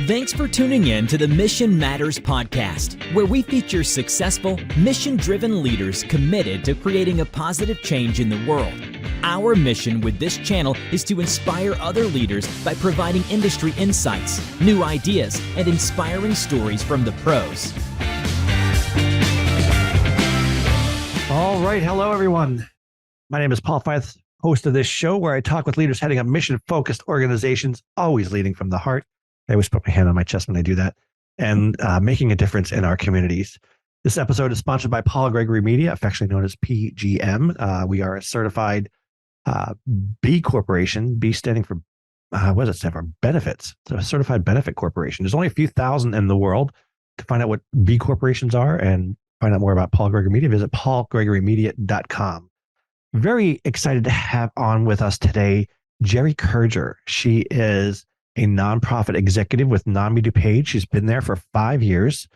Thanks for tuning in to the Mission Matters podcast, where we feature successful, mission-driven leaders committed to creating a positive change in the world. Our mission with this channel is to inspire other leaders by providing industry insights, new ideas, and inspiring stories from the pros. All right. Hello, everyone. My name is Paul Fyth, host of this show where I talk with leaders heading up mission-focused organizations, always leading from the heart. I always put my hand on my chest when I do that, and making a difference in our communities. This episode is sponsored by Gregory Media, affectionately known as PGM. We are a certified B corporation, B standing for, what does it stand for? Benefits. So a certified benefit corporation. There's only a few thousand in the world. To find out what B corporations are and find out more about Paul Gregory Media, visit paulgregorymedia.com. Very excited to have on with us today, Geri Kerger. She is a nonprofit executive with NAMI DuPage. She's been there for 5 years.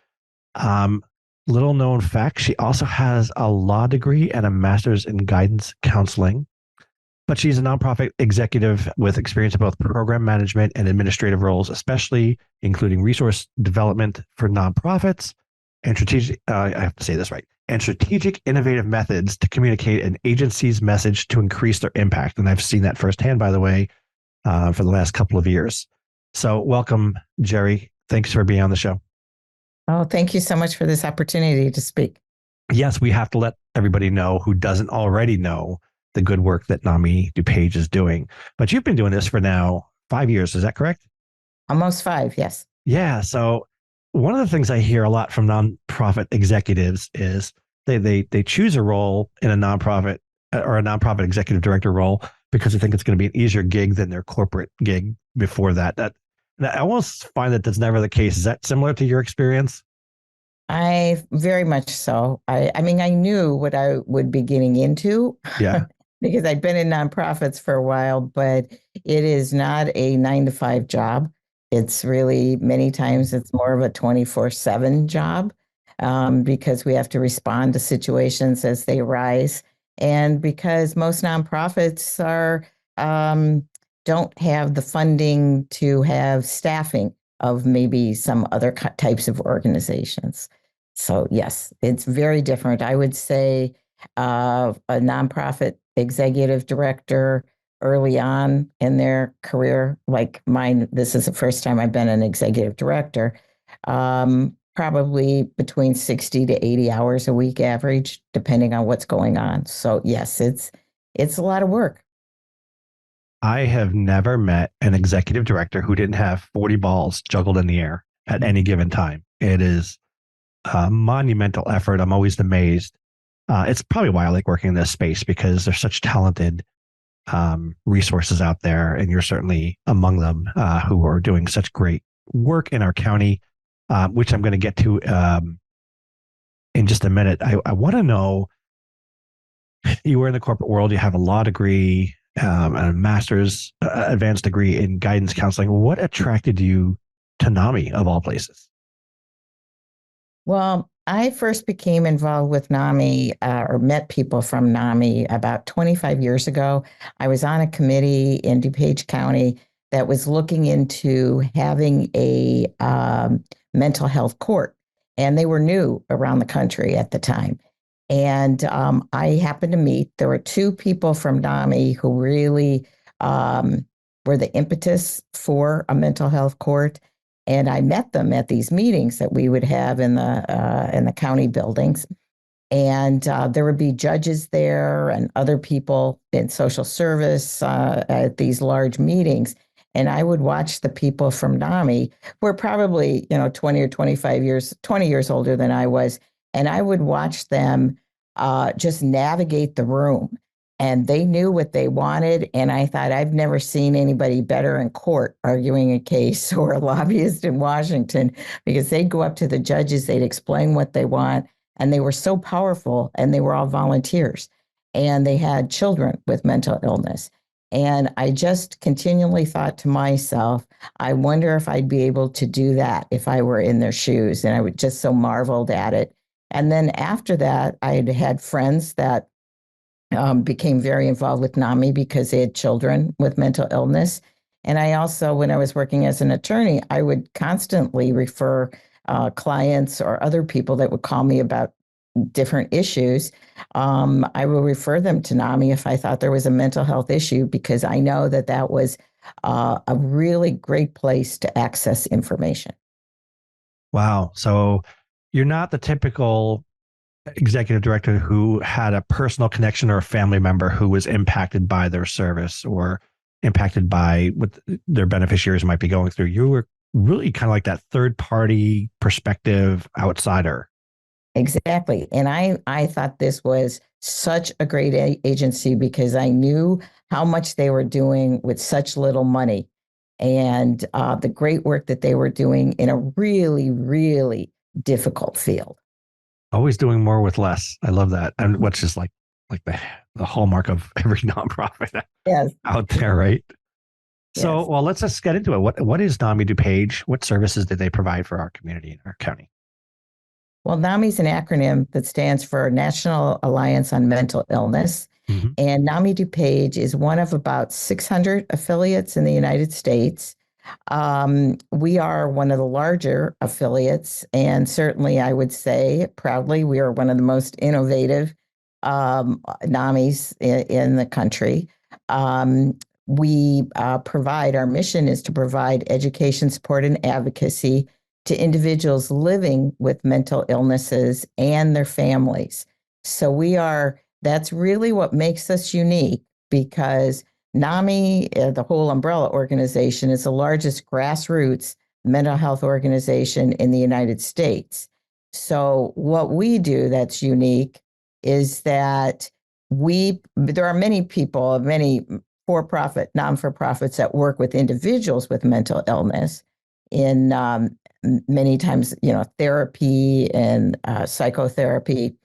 Little known fact, she also has a law degree and a master's in guidance counseling. But she's a nonprofit executive with experience in both program management and administrative roles, especially including resource development for nonprofits and strategic, I have to say this right, and strategic innovative methods to communicate an agency's message to increase their impact. And I've seen that firsthand, by the way, for the last couple of years. So welcome, Geri. Thanks for being on the show. Oh, thank you so much for this opportunity to speak. Yes, we have to let everybody know who doesn't already know the good work that NAMI DuPage is doing. But you've been doing this for now 5 years. Is that correct? Almost 5, yes. Yeah. So one of the things I hear a lot from nonprofit executives is they choose a role in a nonprofit or a nonprofit executive director role because they think it's going to be an easier gig than their corporate gig before that. I almost find that that's never the case. Is that similar to your experience? I very much so. I mean, I knew what I would be getting into. Yeah. Because I'd been in nonprofits for a while, but it is not a 9-to-5 job. It's really, many times it's more of a 24/7 job because we have to respond to situations as they arise. And because most nonprofits don't have the funding to have staffing of maybe some other types of organizations. So yes, it's very different. I would say a nonprofit executive director early on in their career, like mine, this is the first time I've been an executive director, probably between 60 to 80 hours a week average, depending on what's going on. So yes, it's a lot of work. I have never met an executive director who didn't have 40 balls juggled in the air at any given time. It is a monumental effort. I'm always amazed. It's probably why I like working in this space, because there's such talented resources out there, and you're certainly among them who are doing such great work in our county, which I'm going to get to in just a minute. I want to know, you were in the corporate world, you have a law degree, and a master's advanced degree in guidance counseling. What attracted you to NAMI of all places? Well, I first became involved with NAMI or met people from NAMI about 25 years ago. I was on a committee in DuPage County that was looking into having a mental health court, and they were new around the country at the time. And I happened to meet, there were 2 people from NAMI who really were the impetus for a mental health court. And I met them at these meetings that we would have in the county buildings. And there would be judges there and other people in social service at these large meetings. And I would watch the people from NAMI, who were probably, 20 or 25 years, 20 years older than I was. And I would watch them just navigate the room. And they knew what they wanted. And I thought, I've never seen anybody better in court arguing a case or a lobbyist in Washington, because they'd go up to the judges, they'd explain what they want. And they were so powerful, and they were all volunteers. And they had children with mental illness. And I just continually thought to myself, I wonder if I'd be able to do that if I were in their shoes. And I would just so marveled at it. And then after that, I had friends that became very involved with NAMI because they had children with mental illness. And I also, when I was working as an attorney, I would constantly refer clients or other people that would call me about different issues. I will refer them to NAMI if I thought there was a mental health issue, because I know that that was a really great place to access information. Wow. So you're not the typical executive director who had a personal connection or a family member who was impacted by their service or impacted by what their beneficiaries might be going through. You were really kind of like that third party perspective outsider. Exactly. And I thought this was such a great agency because I knew how much they were doing with such little money, and the great work that they were doing in a really, really difficult field. Always doing more with less. I love that. And what's just like the hallmark of every nonprofit Yes. out there, right? So, Yes. well, let's just get into it. What is NAMI DuPage? What services did they provide for our community in our county? Well, NAMI is an acronym that stands for National Alliance on Mental Illness. Mm-hmm. And NAMI DuPage is one of about 600 affiliates in the United States. We are one of the larger affiliates, and certainly I would say proudly we are one of the most innovative NAMIs in the country. We provide, our mission is to provide education, support, and advocacy to individuals living with mental illnesses and their families. So that's really what makes us unique, because NAMI, the whole umbrella organization, is the largest grassroots mental health organization in the United States. So what we do that's unique is that there are many people, many for-profit, non-for-profits that work with individuals with mental illness in many times, therapy and psychotherapy.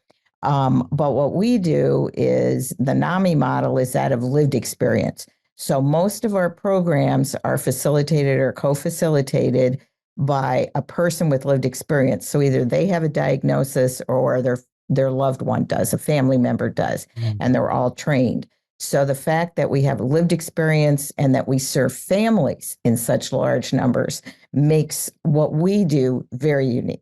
But what we do is the NAMI model is that of lived experience. So most of our programs are facilitated or co-facilitated by a person with lived experience. So either they have a diagnosis or their loved one does, a family member does, and they're all trained. So the fact that we have lived experience and that we serve families in such large numbers makes what we do very unique.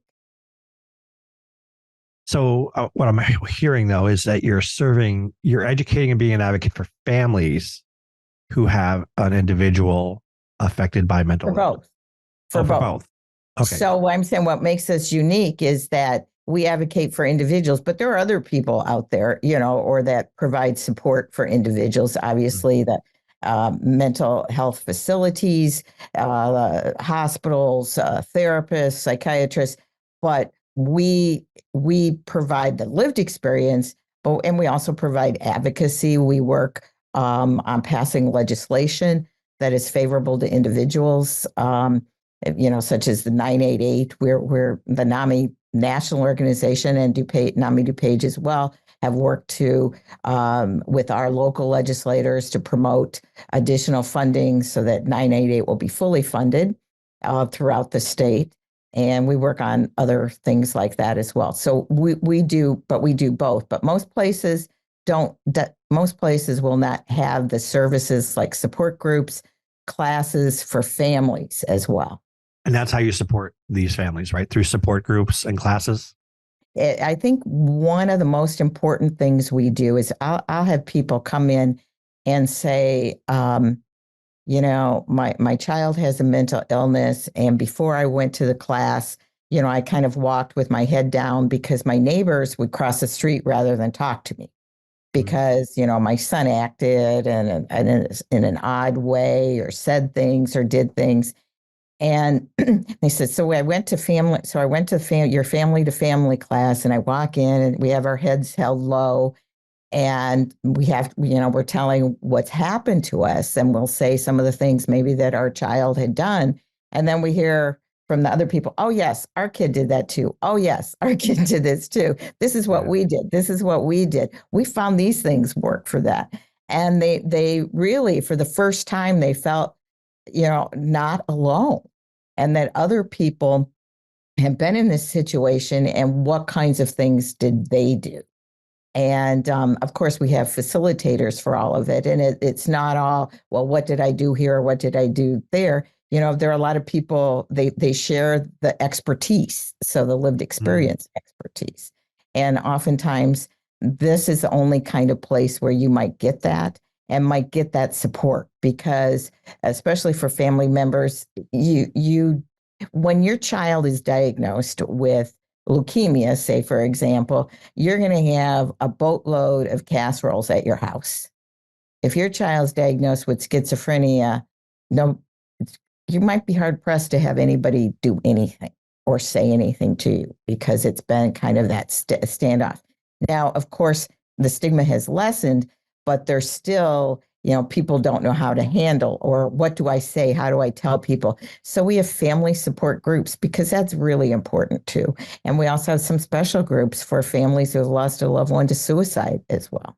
So what I'm hearing though is that you're educating and being an advocate for families who have an individual affected by mental illness. For both. For both. Okay. So I'm saying what makes us unique is that we advocate for individuals, but there are other people out there, or that provide support for individuals. Obviously, the mental health facilities, hospitals, therapists, psychiatrists, but we provide the lived experience, and we also provide advocacy. We work on passing legislation that is favorable to individuals. Such as the 988, we're the NAMI national organization, and NAMI DuPage as well have worked with our local legislators to promote additional funding so that 988 will be fully funded throughout the state. And we work on other things like that as well. So we do both. But most places don't. Most places will not have the services like support groups, classes for families as well. And that's how you support these families, right? Through support groups and classes? I think one of the most important things we do is I'll have people come in and say, my child has a mental illness. And before I went to the class, I kind of walked with my head down because my neighbors would cross the street rather than talk to me. Because, my son acted in an odd way or said things or did things. And they said, I went to your family to family class, and I walk in and we have our heads held low, and we're telling what's happened to us, and we'll say some of the things maybe that our child had done. And then we hear from the other people, oh yes, our kid did that too. Oh yes, our kid did this too. This is what we did. This is what we did. We found these things work for that. And they really, for the first time, they felt, not alone, and that other people have been in this situation, and what kinds of things did they do? And of course, we have facilitators for all of it. And it's not all, well, what did I do here? Or what did I do there? There are a lot of people, they share the expertise. So the lived experience expertise. And oftentimes, this is the only kind of place where you might get that and might get that support, because especially for family members, when your child is diagnosed with leukemia, say, for example, you're going to have a boatload of casseroles at your house. If your child's diagnosed with schizophrenia, no, you might be hard pressed to have anybody do anything or say anything to you, because it's been kind of that standoff. Now, of course, the stigma has lessened, but there's still, people don't know how to handle, or what do I say? How do I tell people? So we have family support groups, because that's really important too. And we also have some special groups for families who have lost a loved one to suicide as well.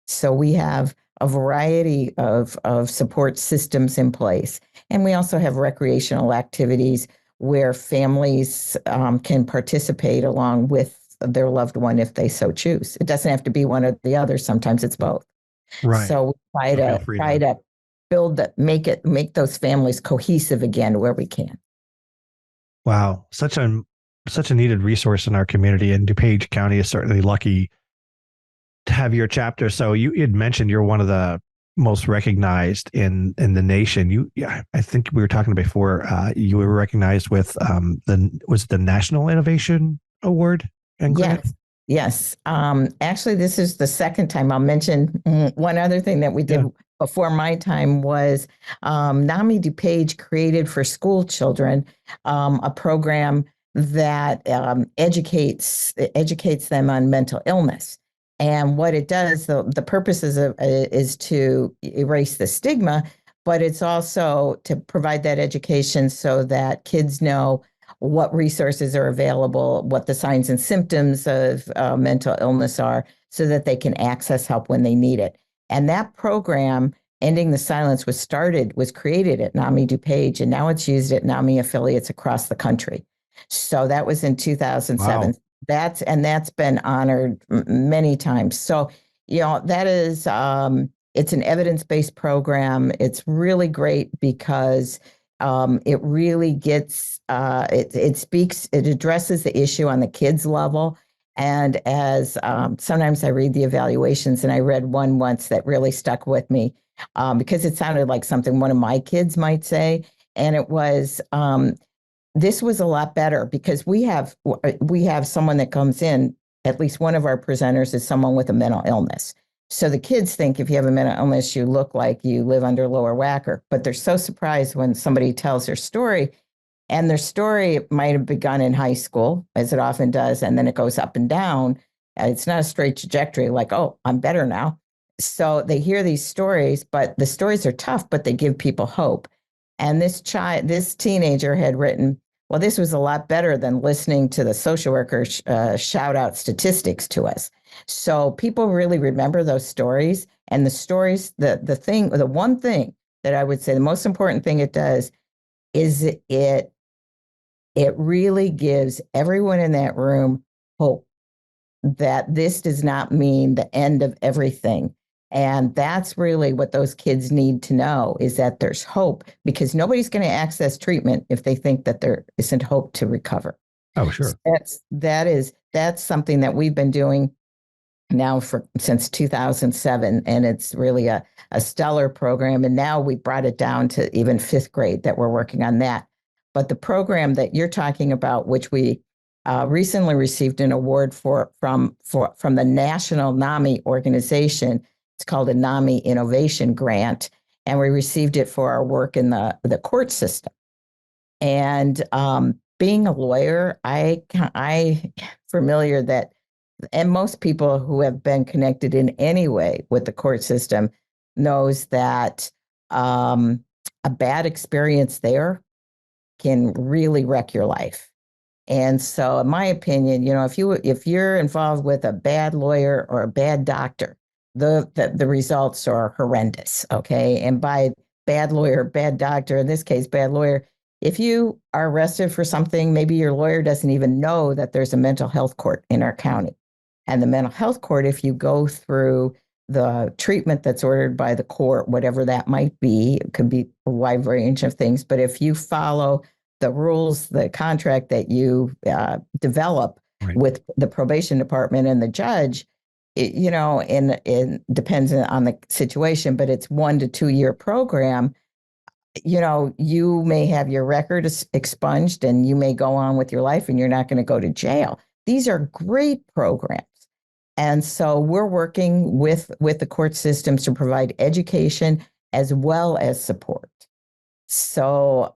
So we have a variety of support systems in place. And we also have recreational activities where families can participate along with their loved one if they so choose. It doesn't have to be one or the other. Sometimes it's both. Right. So we try to build that, make those families cohesive again where we can. Wow. Such a needed resource in our community. And DuPage County is certainly lucky to have your chapter. So you had mentioned you're one of the most recognized in the nation. I think we were talking before, you were recognized with the National Innovation Award. Yes. Actually, this is the second time. I'll mention one other thing that we did before my time was NAMI DuPage created for school children a program that educates them on mental illness. And what it does, the purpose is to erase the stigma, but it's also to provide that education so that kids know what resources are available, what the signs and symptoms of mental illness are, so that they can access help when they need it. And that program, Ending the Silence, was created at NAMI DuPage, and now it's used at NAMI affiliates across the country. So that was in 2007. Wow. That's been honored many times. So, that is, it's an evidence-based program. It's really great because it really gets, it addresses the issue on the kids level. And as sometimes I read the evaluations, and I read one once that really stuck with me because it sounded like something one of my kids might say. And it was, this was a lot better because we have someone that comes in, at least one of our presenters is someone with a mental illness. So the kids think if you have a mental illness, you look like you live under lower whacker, but they're so surprised when somebody tells their story, and their story might have begun in high school, as it often does, and then it goes up and down. It's not a straight trajectory like, oh, I'm better now. So they hear these stories, but the stories are tough, but they give people hope. And this teenager had written, well, this was a lot better than listening to the social worker shout out statistics to us. So people really remember those stories, and the stories, the one thing that I would say, the most important thing it does is it really gives everyone in that room hope that this does not mean the end of everything. And that's really what those kids need to know, is that there's hope, because nobody's going to access treatment if they think that there isn't hope to recover. Oh, sure. So that's something that we've been doing now since 2007. And it's really a stellar program. And now we brought it down to even fifth grade that we're working on that. But the program that you're talking about, which we recently received an award from the National NAMI organization, it's called a NAMI Innovation Grant, and we received it for our work in the court system. And being a lawyer, I familiar that, and most people who have been connected in any way with the court system knows that a bad experience there can really wreck your life. And so, in my opinion, if you're involved with a bad lawyer or a bad doctor, the results are horrendous. Okay, and by bad lawyer, bad doctor, in this case, bad lawyer, if you are arrested for something, maybe your lawyer doesn't even know that there's a mental health court in our county. And the mental health court, if you go through the treatment that's ordered by the court, whatever that might be, it could be a wide range of things. But if you follow the rules, the contract that you develop with the probation department and the judge, it depends on the situation, but it's 1 to 2 year program. You may have your record expunged and you may go on with your life and you're not going to go to jail. These are great programs. And so we're working with the court systems to provide education as well as support. So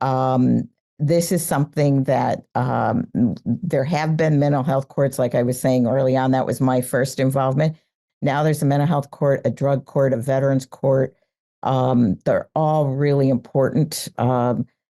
this is something that there have been mental health courts, like I was saying early on. That was my first involvement. Now there's a mental health court, a drug court, a veterans court. They're all really important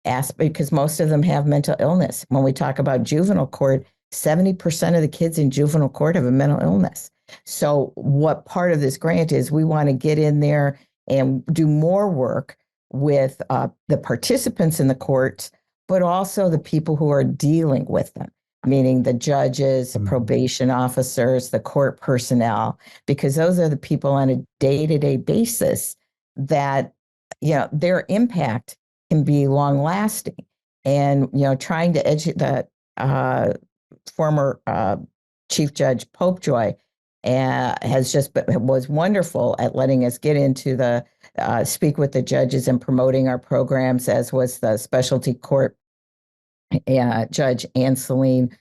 aspects because most of them have mental illness. When we talk about juvenile court, 70% of the kids in juvenile court have a mental illness. So what part of this grant is, we want to get in there and do more work with the participants in the courts, but also the people who are dealing with them, meaning the judges, the probation officers, the court personnel, because those are the people on a day-to-day basis that, their impact can be long lasting. And, trying to educate the former Chief Judge Popejoy was wonderful at letting us get into speak with the judges and promoting our programs, as was the specialty court Judge Anseline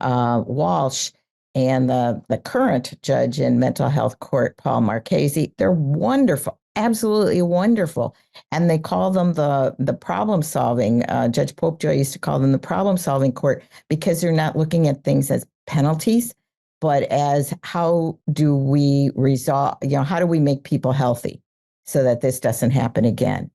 Walsh and the current judge in mental health court, Paul Marchese. They're wonderful, absolutely wonderful. And they call them the problem solving. Judge Popejoy used to call them the problem solving court because they're not looking at things as penalties, but as how do we resolve, how do we make people healthy so that this doesn't happen again?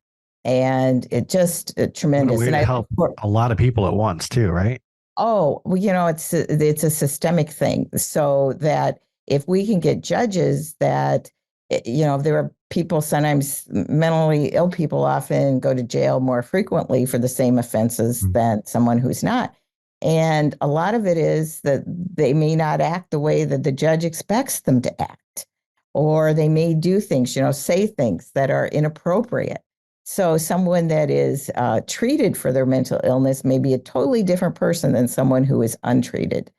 And it just tremendous. And I help a lot of people at once too, right? Oh, well, it's a systemic thing. So that if we can get judges that, there are people, sometimes mentally ill people often go to jail more frequently for the same offenses than someone who's not. And a lot of it is that they may not act the way that the judge expects them to act, or they may do things, say things that are inappropriate. So someone that is treated for their mental illness may be a totally different person than someone who is untreated.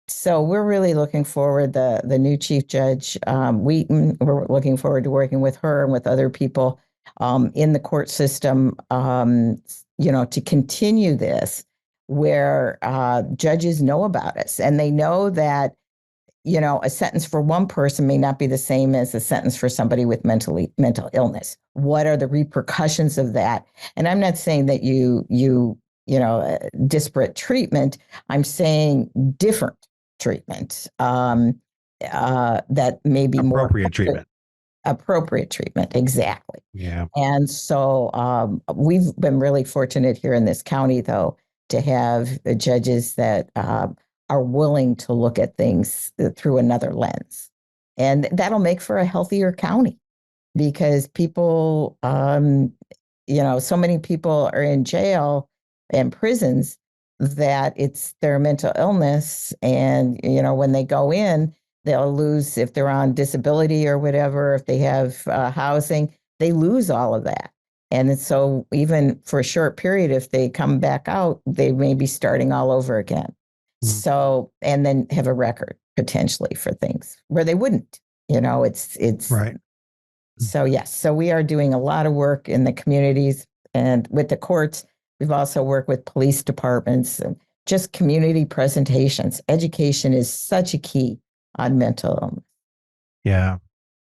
So we're really looking forward, the new Chief Judge Wheaton, we're looking forward to working with her and with other people in the court system, to continue this where judges know about us and they know that, a sentence for one person may not be the same as a sentence for somebody with mental illness. What are the repercussions of that? And I'm not saying that disparate treatment. I'm saying different treatment that may be appropriate treatment. Appropriate treatment, exactly. Yeah. And so we've been really fortunate here in this county, though, to have judges that are willing to look at things through another lens. And that'll make for a healthier county because people, so many people are in jail and prisons that it's their mental illness. And, when they go in, they'll lose, if they're on disability or whatever, if they have housing, they lose all of that. And so even for a short period, if they come back out, they may be starting all over again. So, and then have a record potentially for things where they wouldn't, it's right. So yes, so we are doing a lot of work in the communities and with the courts. We've also worked with police departments and just community presentations. Education is such a key on mental illness. Yeah.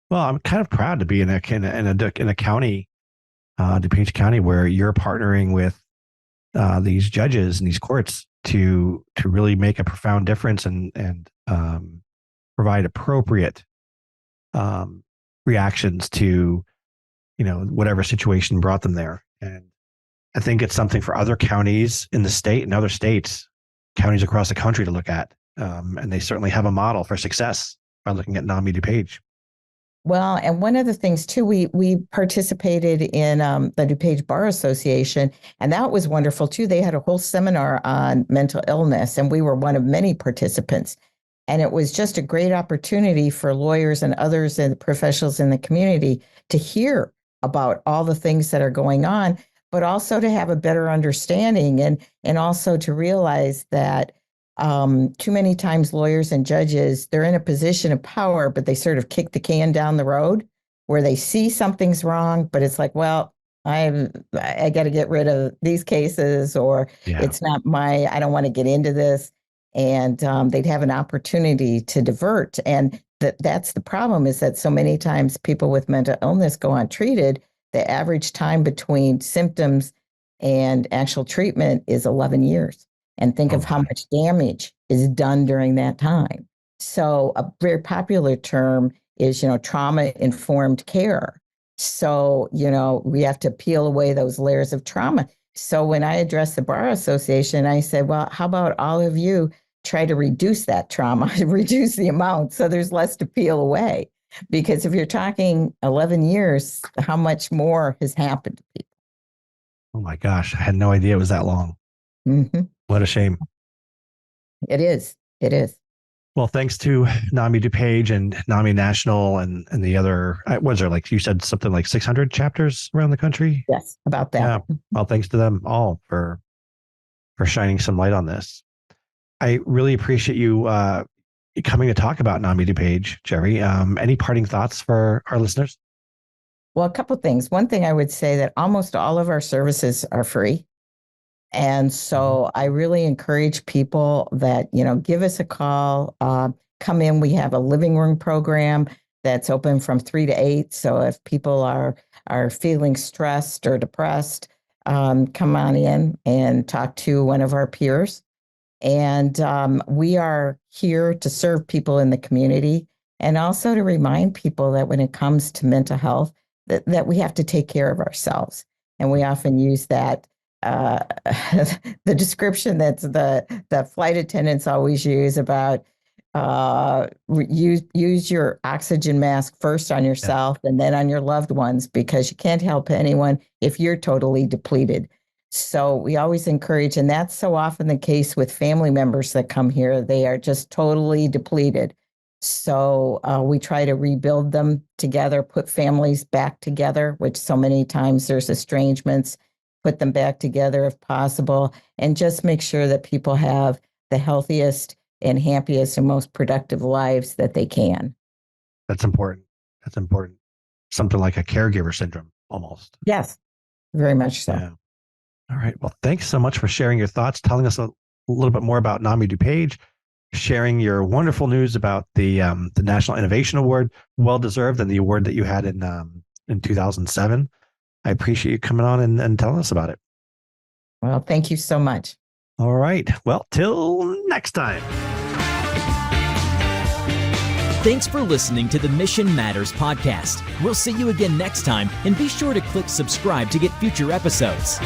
Well, I'm kind of proud to be in a county, DuPage County, where you're partnering with these judges and these courts to really make a profound difference and provide appropriate reactions to whatever situation brought them there. And I think it's something for other counties in the state and other states, counties across the country to look at. And they certainly have a model for success by looking at NAMI DuPage. Well, and one of the things too, we participated in the DuPage Bar Association, and that was wonderful too. They had a whole seminar on mental illness, and we were one of many participants. And it was just a great opportunity for lawyers and others and professionals in the community to hear about all the things that are going on, but also to have a better understanding and also to realize that too many times lawyers and judges, they're in a position of power, but they sort of kick the can down the road where they see something's wrong, but it's like, well, I got to get rid of these cases, or it's not I don't want to get into this. And they'd have an opportunity to divert. And that's the problem, is that so many times people with mental illness go untreated. The average time between symptoms and actual treatment is 11 years. And think of how much damage is done during that time. So a very popular term is, trauma-informed care. So, we have to peel away those layers of trauma. So when I addressed the Bar Association, I said, well, how about all of you try to reduce that trauma, reduce the amount so there's less to peel away? Because if you're talking 11 years, how much more has happened to people? Oh my gosh, I had no idea it was that long. Mm-hmm. What a shame. It is. It is. Well, thanks to NAMI DuPage and NAMI National and the other, was there, like you said, something like 600 chapters around the country? Yes, about that. Yeah. Well, thanks to them all for shining some light on this. I really appreciate you coming to talk about NAMI DuPage, Geri. Any parting thoughts for our listeners? Well, a couple of things. One thing I would say that almost all of our services are free. And so I really encourage people that, give us a call, come in. We have a living room program that's open from 3 to 8. So if people are feeling stressed or depressed, come on in and talk to one of our peers. And we are here to serve people in the community, and also to remind people that when it comes to mental health, that we have to take care of ourselves. And we often use that the description that the flight attendants always use about use your oxygen mask first on yourself and then on your loved ones, because you can't help anyone if you're totally depleted. So we always encourage, and that's so often the case with family members that come here. They are just totally depleted. So we try to rebuild them together, put families back together, which so many times there's estrangements, put them back together if possible, and just make sure that people have the healthiest and happiest and most productive lives that they can. That's important. That's important. Something like a caregiver syndrome, almost. Yes, very much so. Yeah. All right. Well, thanks so much for sharing your thoughts, telling us a little bit more about NAMI DuPage, sharing your wonderful news about the National Innovation Award, well deserved, and the award that you had in 2007. I appreciate you coming on and telling us about it. Well, thank you so much. All right. Well, till next time. Thanks for listening to the Mission Matters podcast. We'll see you again next time, and be sure to click subscribe to get future episodes.